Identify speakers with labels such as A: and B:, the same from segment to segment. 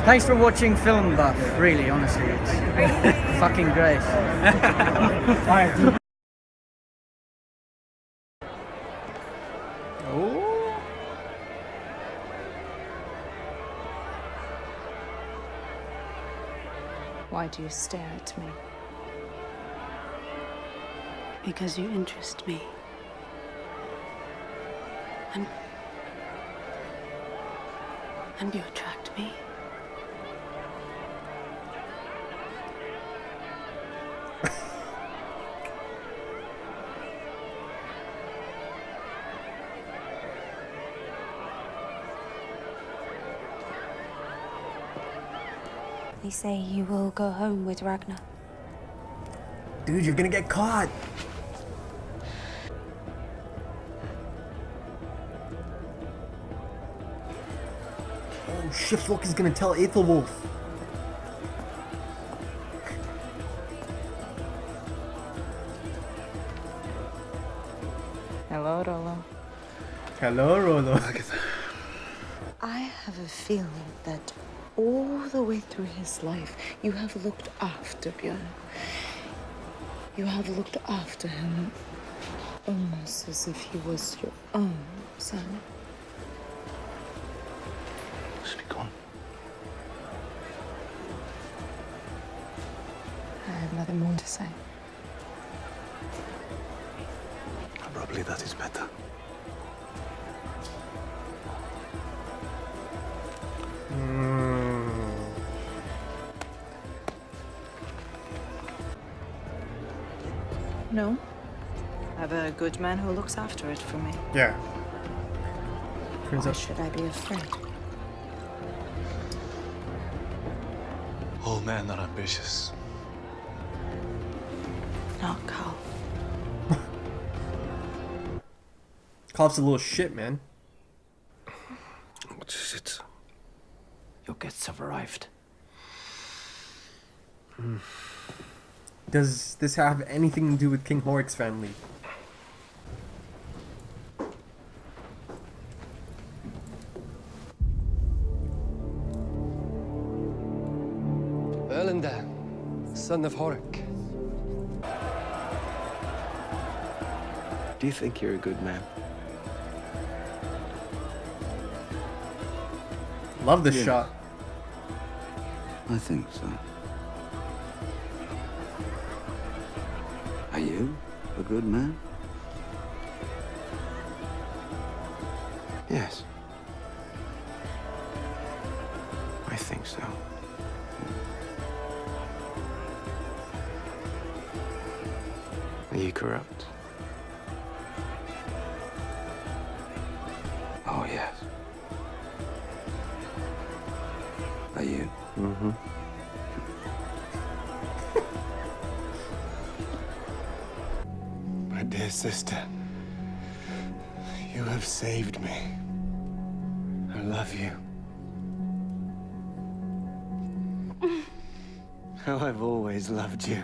A: Thanks for watching Film Buff, really, honestly. It's fucking great. Oh.
B: Why do you stare at me?
C: Because you interest me. And you attract me. They say you will go home with Ragnar.
D: Dude, you're gonna get caught. Oh shit, Flock is gonna tell Aethelwolf.
B: Hello, Rolo.
D: Hello, Rolo.
E: I have a feeling that all the way through his life, you have looked after Björn. You have looked after him almost as if he was your own son.
F: Speak on.
B: I have nothing more to say.
F: Probably that is better.
B: No. I have a good man who looks after it for me.
D: Yeah. Turns
B: Why
D: out
B: should I be afraid?
F: All men are ambitious.
E: Not Carl.
D: Cobb's a little shit, man.
F: What is it?
G: Your guests have arrived.
D: Does this have anything to do with King Horik's family?
G: Erlenda, son of Horik. Do you think you're a good man?
D: Love this
H: Yeah.
D: shot.
H: I think so. Are you a good man?
G: Yes. I think so. Are you corrupt?
H: Oh, yes. Are you?
G: Mm-hmm. My dear sister, you have saved me. I love you. How I've always loved you.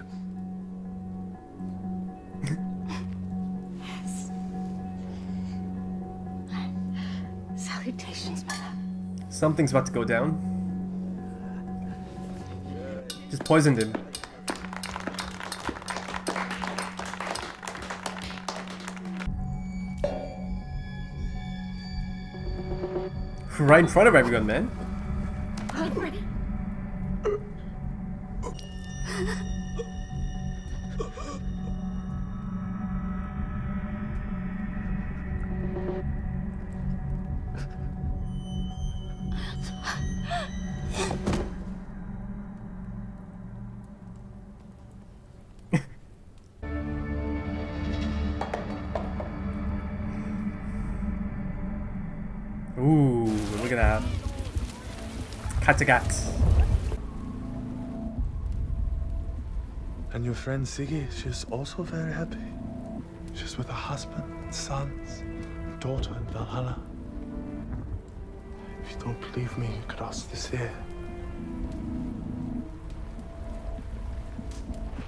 E: Salutations, my love.
D: Something's about to go down. Just poisoned him. Right in front of everyone, man. Ooh, look at that. Kattegat.
F: And your friend Siggy, she's also very happy. She's with her husband, sons, daughter in Valhalla. If you don't believe me, you could ask this here.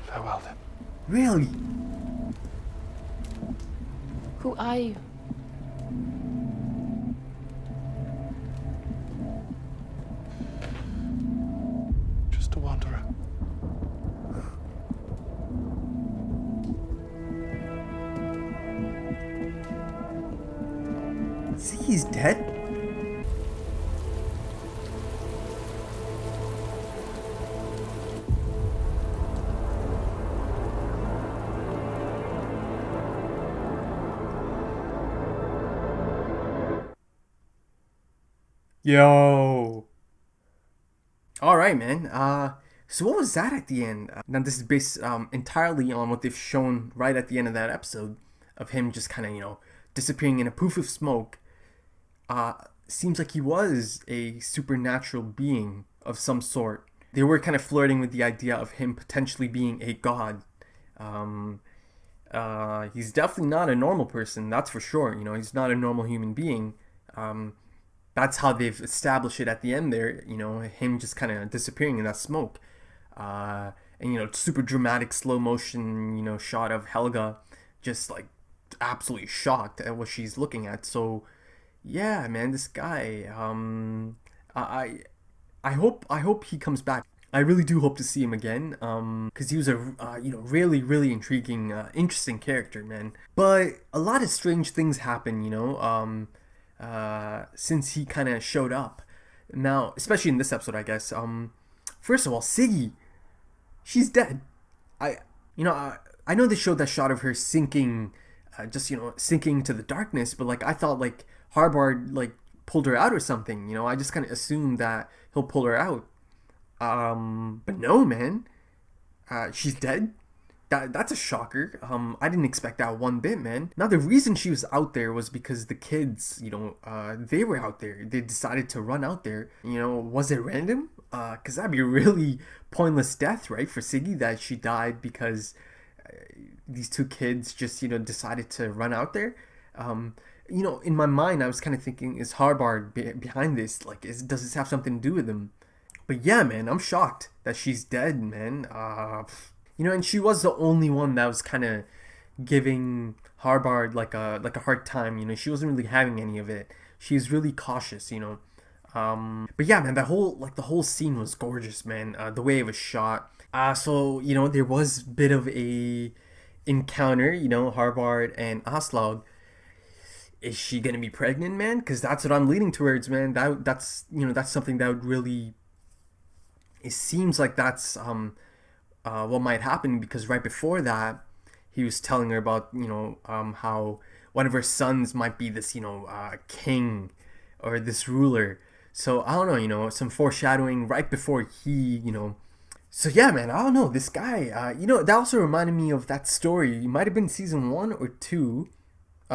F: Farewell then.
D: Really?
E: Who are you?
F: the Wanderer.
D: See, he's dead?
I: Yo. All right, man. So what was that at the end? Now this is based entirely on what they've shown right at the end of that episode of him just kind of, disappearing in a poof of smoke. Seems like he was a supernatural being of some sort. They were kind of flirting with the idea of him potentially being a god. He's definitely not a normal person, that's for sure. He's not a normal human being. That's how they've established it at the end there, him just kind of disappearing in that smoke. And, super dramatic slow motion, shot of Helga just like absolutely shocked at what she's looking at. So, yeah, man, this guy, I hope he comes back. I really do hope to see him again, because he was a, really, really intriguing, interesting character, man. But a lot of strange things happen, since he kind of showed up. Now, especially in this episode, I guess. First of all, Siggy, she's dead. I know they showed that shot of her sinking, sinking to the darkness, but I thought Harbard pulled her out or something. I just kind of assumed that he'll pull her out. But no, man. She's dead. That's a shocker. I didn't expect that one bit, man. Now, the reason she was out there was because the kids, they were out there. They decided to run out there. Was it random? Because that'd be a really pointless death, right? For Siggy, that she died because these two kids just, decided to run out there. In my mind, I was kind of thinking, is Harbard behind this? Does this have something to do with him? But yeah, man, I'm shocked that she's dead, man. And she was the only one that was kind of giving Harbard a hard time. She wasn't really having any of it. She's really cautious, But yeah, man, the whole scene was gorgeous, man. The way it was shot. So there was a bit of a encounter, Harbard and Aslaug. Is she gonna be pregnant, man? Because that's what I'm leaning towards, man. That's something that would really. It seems like that's what might happen, because right before that, he was telling her about how one of her sons might be this king or this ruler. So I don't know, some foreshadowing right before he So yeah, man, I don't know, this guy. That also reminded me of that story. It might have been season 1 or 2.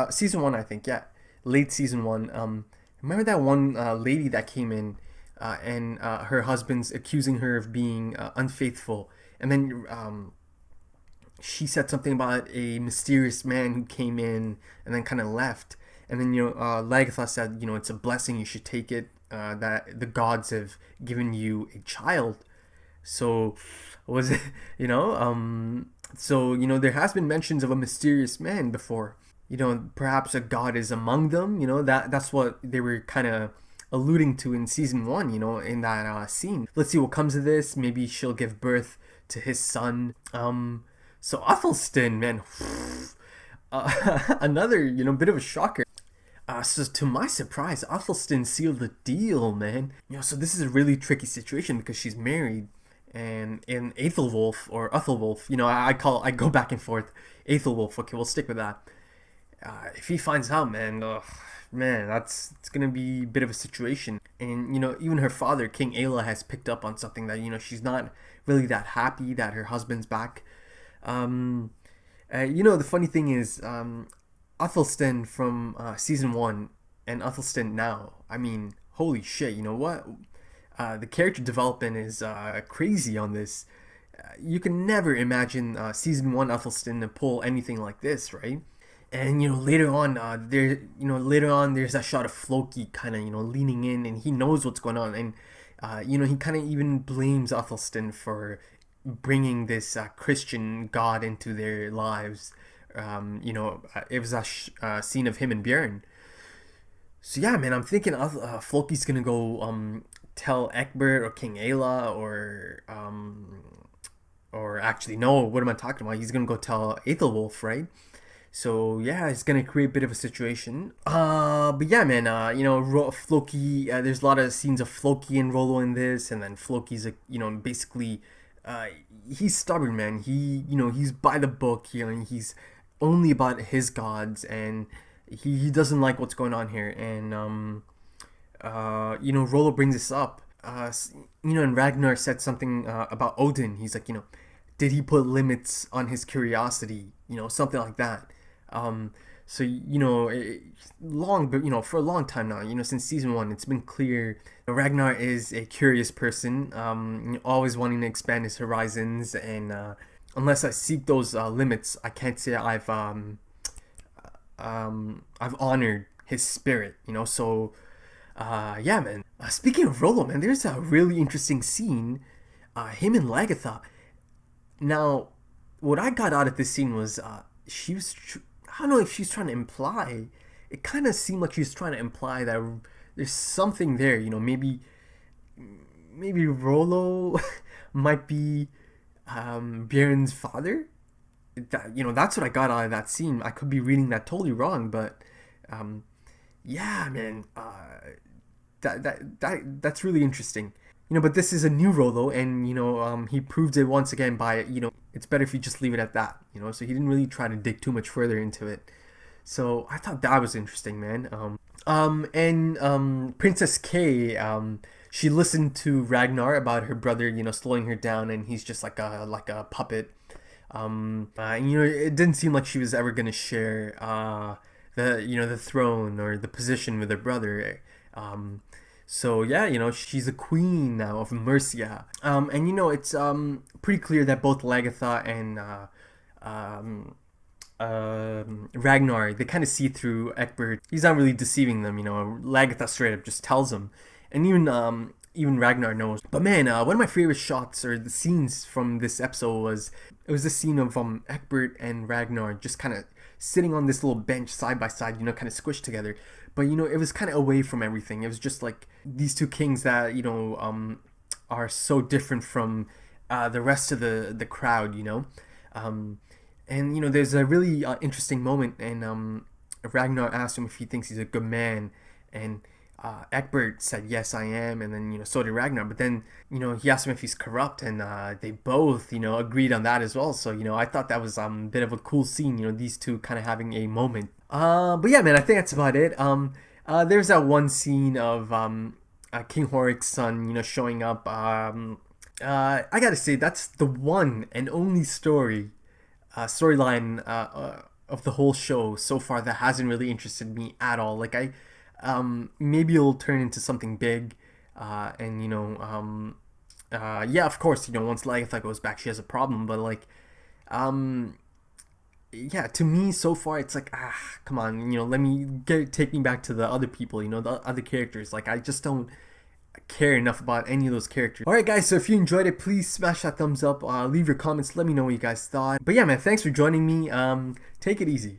I: Season 1, I think, yeah, late season 1. Remember that one lady that came in, and her husband's accusing her of being unfaithful. And then she said something about a mysterious man who came in and then kind of left. And then, Lagatha said, it's a blessing, you should take it, that the gods have given you a child. So, was it, there has been mentions of a mysterious man before. Perhaps a god is among them, that's what they were kind of alluding to in season 1, in that scene. Let's see what comes of this. Maybe she'll give birth to his son. So Athelstan, man, another, bit of a shocker. So to my surprise, Athelstan sealed the deal, man. So this is a really tricky situation because she's married, and in Aethelwulf or Uthelwulf, I go back and forth. Aethelwulf, okay, we'll stick with that. If he finds out, man, it's gonna be a bit of a situation. And even her father, King Aela, has picked up on something that she's not really that happy that her husband's back. The funny thing is, Athelstan from season 1 and Athelstan now, I mean, holy shit, you know what? The character development is crazy on this. You can never imagine season 1 Athelstan to pull anything like this, right? And later on, there's that shot of Floki kind of leaning in, and he knows what's going on, and he kind of even blames Athelstan for bringing this Christian god into their lives. It was a scene of him and Bjorn. So yeah, man, I'm thinking Floki's gonna go tell Egbert or King Ayla or actually no, what am I talking about? He's gonna go tell Aethelwulf, right? So yeah, it's gonna create a bit of a situation. But yeah, man. Floki. There's a lot of scenes of Floki and Rollo in this, and then Floki's basically, he's stubborn, man. He's by the book. He's only about his gods, and he doesn't like what's going on here. And Rollo brings this up. And Ragnar said something about Odin. He's like, did he put limits on his curiosity? Something like that. For a long time now, since season 1, it's been clear Ragnar is a curious person, always wanting to expand his horizons, and unless I seek those limits, I can't say I've honored his spirit, So, yeah, man. Speaking of Rollo, man, there's a really interesting scene, him and Lagertha. Now, what I got out of this scene was, she was. I don't know if she's trying to imply. It kind of seemed like she was trying to imply that there's something there. Maybe Rollo might be Bjorn's father. That's what I got out of that scene. I could be reading that totally wrong, but yeah, man, that's really interesting. But this is a new Rollo, and he proved it once again by it's better if you just leave it at that. So he didn't really try to dig too much further into it. So I thought that was interesting, man. And Princess Kay, she listened to Ragnar about her brother, slowing her down, and he's just like a puppet. It didn't seem like she was ever gonna share the throne or the position with her brother. So yeah, she's a queen now of Mercia. And it's pretty clear that both Lagertha and Ragnar, they kind of see through Egbert. He's not really deceiving them, Lagertha straight up just tells him. And even Ragnar knows. But man, one of my favorite shots or the scenes from this episode was the scene of Egbert and Ragnar just kind of sitting on this little bench side by side, kind of squished together. But it was kind of away from everything. It was just like these two kings that are so different from the rest of the crowd. And there's a really interesting moment, and Ragnar asked him if he thinks he's a good man, and Egbert said, yes, I am, and then so did Ragnar. But then he asked him if he's corrupt, and they both agreed on that as well. So I thought that was a bit of a cool scene, these two kind of having a moment. But yeah, man, I think that's about it. There's that one scene of King Horik's son showing up. I gotta say, that's the one and only storyline of the whole show so far that hasn't really interested me at all. Like maybe it'll turn into something big, and yeah, of course, once Lagertha goes back, she has a problem, but like, yeah, to me so far it's like, come on, let me take me back to the other people, the other characters. Like, I just don't care enough about any of those characters. Alright guys, so if you enjoyed it, please smash that thumbs up, leave your comments, let me know what you guys thought. But yeah, man, thanks for joining me. Take it easy.